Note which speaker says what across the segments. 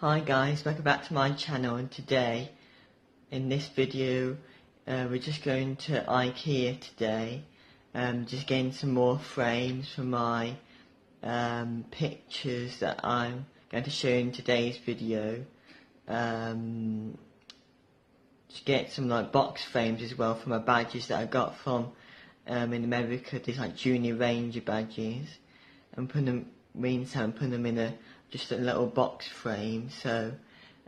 Speaker 1: Hi guys, welcome back to my channel, and today in this video we're just going to Ikea today, just getting some more frames for my pictures that I'm going to show in today's video. Just get some like box frames as well for my badges that I got from in America, these like Junior Ranger badges, and put them in just a little box frame. So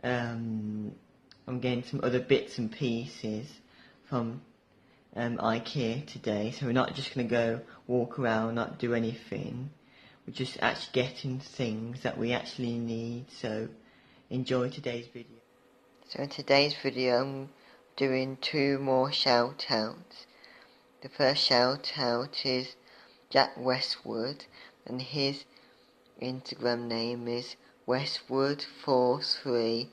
Speaker 1: I'm getting some other bits and pieces from Ikea today, so we're not just going to go walk around, not do anything. We're just actually getting things that we actually need, so enjoy today's video. So in today's video I'm doing two more shout outs. The first shout out is Jack Westwood, and his Instagram name is Westwood4318,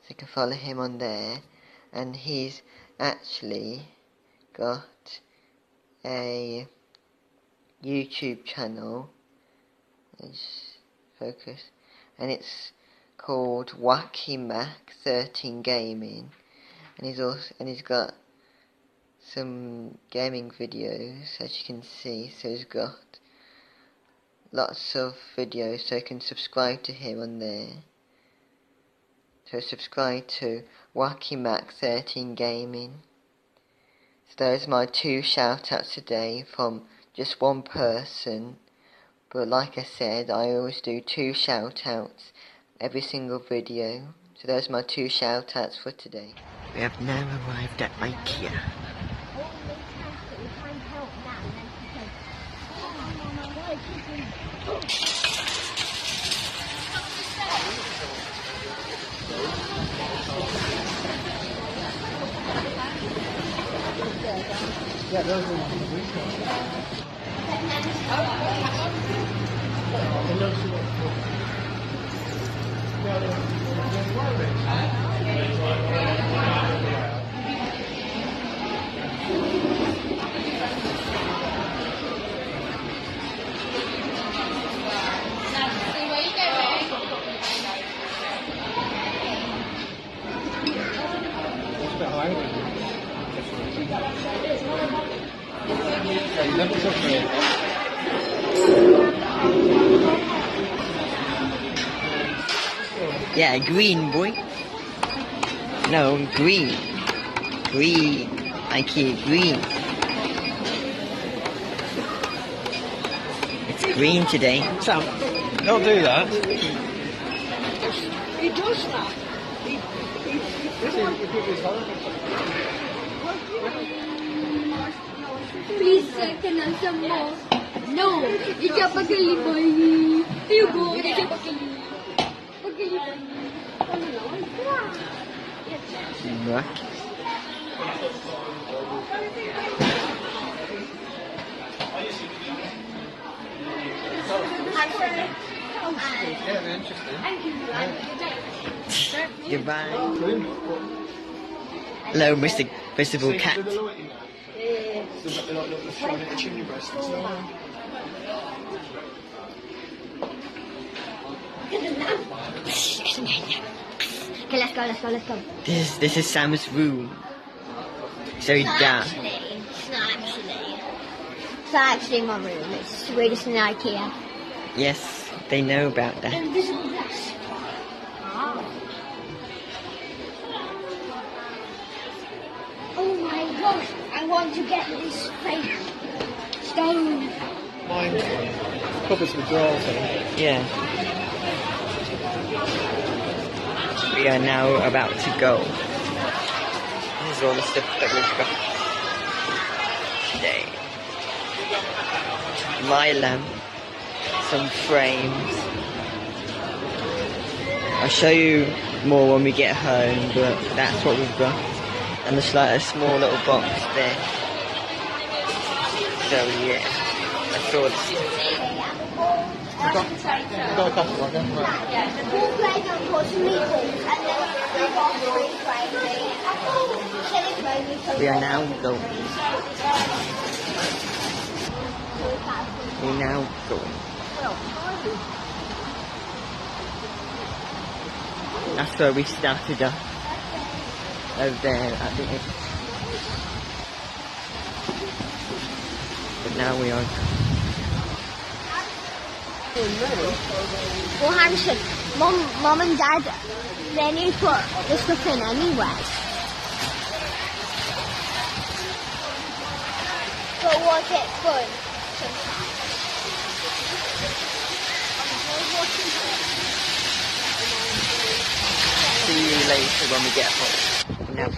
Speaker 1: so you can follow him on there. And he's actually got a YouTube channel, let's focus, and it's called Wackmack13 Gaming, and he's got some gaming videos, as you can see. So he's got lots of videos, so you can subscribe to him on there. So subscribe to Wackmack13 Gaming. So those are my two shout outs today from just one person, but like I said, I always do two shout outs every single video. So those are my two shout outs for today. We have now arrived at Ikea.
Speaker 2: Yeah, those are
Speaker 1: Yeah, green, boy. No, green. Green. Ikea green. It's green today.
Speaker 2: Sam, don't do that.
Speaker 3: He does that. Please, can I have some more? No, it's a bageli boy. You go, it's a bageli. Bageli boy.
Speaker 1: Look.
Speaker 2: Yeah, interesting.
Speaker 1: Goodbye. Hello, Mr. Visible Cat.
Speaker 3: Okay, let's go.
Speaker 1: This is Sam's room. So he's down.
Speaker 3: It's not actually my room. We're just in Ikea.
Speaker 1: Yes, they know about that.
Speaker 3: Invisible glass. Oh my gosh, I want to get this fake stone.
Speaker 2: Mine covers with drawers on it.
Speaker 1: Yeah. We are now about to go. This is all the stuff that we've got today. My lamp, some frames. I'll show you more when we get home, but that's what we've got. And there's like a small little box there. So yeah, that's all the stuff.
Speaker 2: We've got a couple of them, right?
Speaker 1: We are now going. We're now going. That's where we started off. Over there at the end. But now we are.
Speaker 3: Well, Hanson, Mom and Dad, they need to put the stuff in anyway. But was it fun?
Speaker 1: See you later when we get home. Now,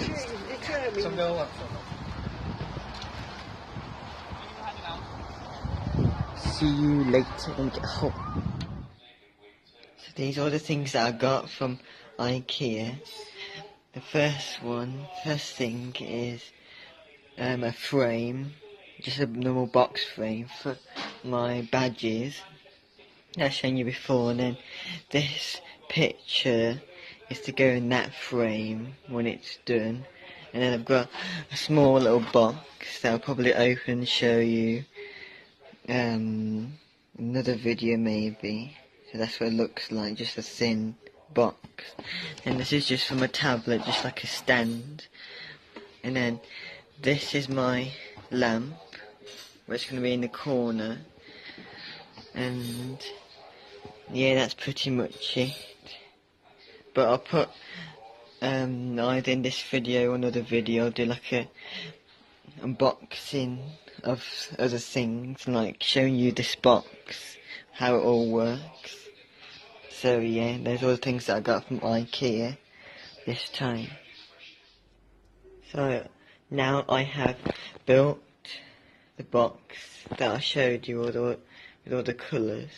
Speaker 1: see you later when we get home. So these are the things that I got from Ikea. The first thing is a frame, just a normal box frame for my badges. I've shown you before, and then this picture is to go in that frame when it's done. And then I've got a small little box that I'll probably open and show you another video maybe. So that's what it looks like, just a thin box. And this is just from a tablet, just like a stand. And then this is my lamp, which is going to be in the corner. And yeah, that's pretty much it. But I'll put either in this video or another video, I'll do like a unboxing of other things, like showing you this box, how it all works. So yeah, those are the things that I got from Ikea this time. So now I have built the box that I showed you with all the colours.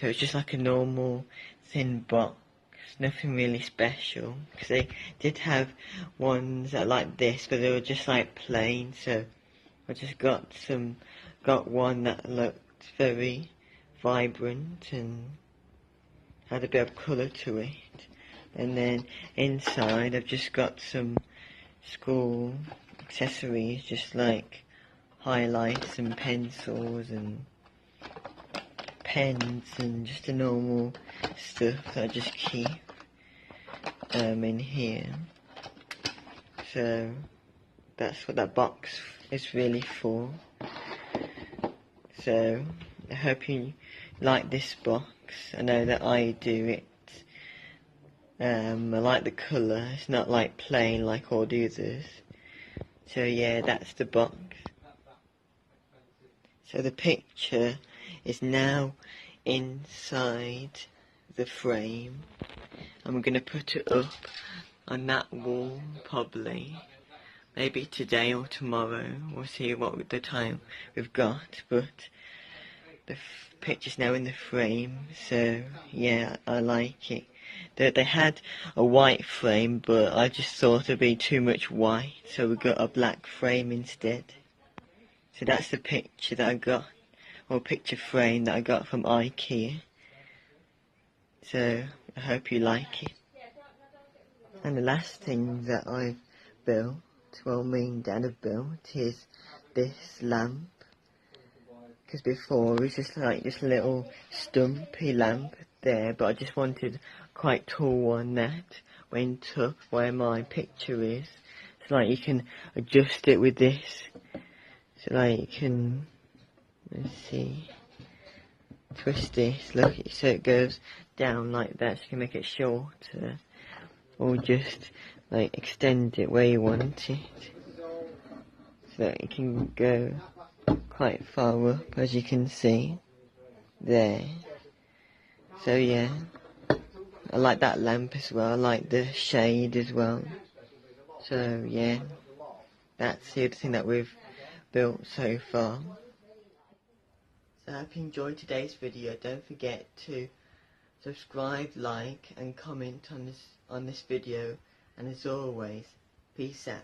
Speaker 1: So it's just like a normal thin box, nothing really special, because they did have ones that like this, but they were just like plain. So I just got one that looked very vibrant and had a bit of colour to it. And then inside I've just got some school accessories, just like highlights and pencils and pens and just the normal stuff that I just keep in here. So that's what that box is really for. So I hope you like this box. I know that I do it. I like the colour, it's not like plain like all the others. So yeah, that's the box. So the picture is now inside the frame. I'm going to put it up on that wall probably. Maybe today or tomorrow. We'll see what the time we've got. But the picture's now in the frame. So yeah, I like it. They had a white frame, but I just thought it'd be too much white. So we got a black frame instead. So that's the picture that I got, or picture frame that I got from Ikea. So I hope you like it. And the last thing that I've built, well, me and Dad have built, is this lamp. Because before it was just like this little stumpy lamp there, but I just wanted a quite tall one that went up where my picture is. So like you can adjust it with this. So like you can, let's see, twist this, look, so it goes down like that, so you can make it shorter, or just like extend it where you want it, so that it can go quite far up, as you can see there. So yeah, I like that lamp as well, I like the shade as well. So yeah, that's the other thing that we've built so far. So I hope you enjoyed today's video. Don't forget to subscribe, like and comment on this video, and as always, peace out.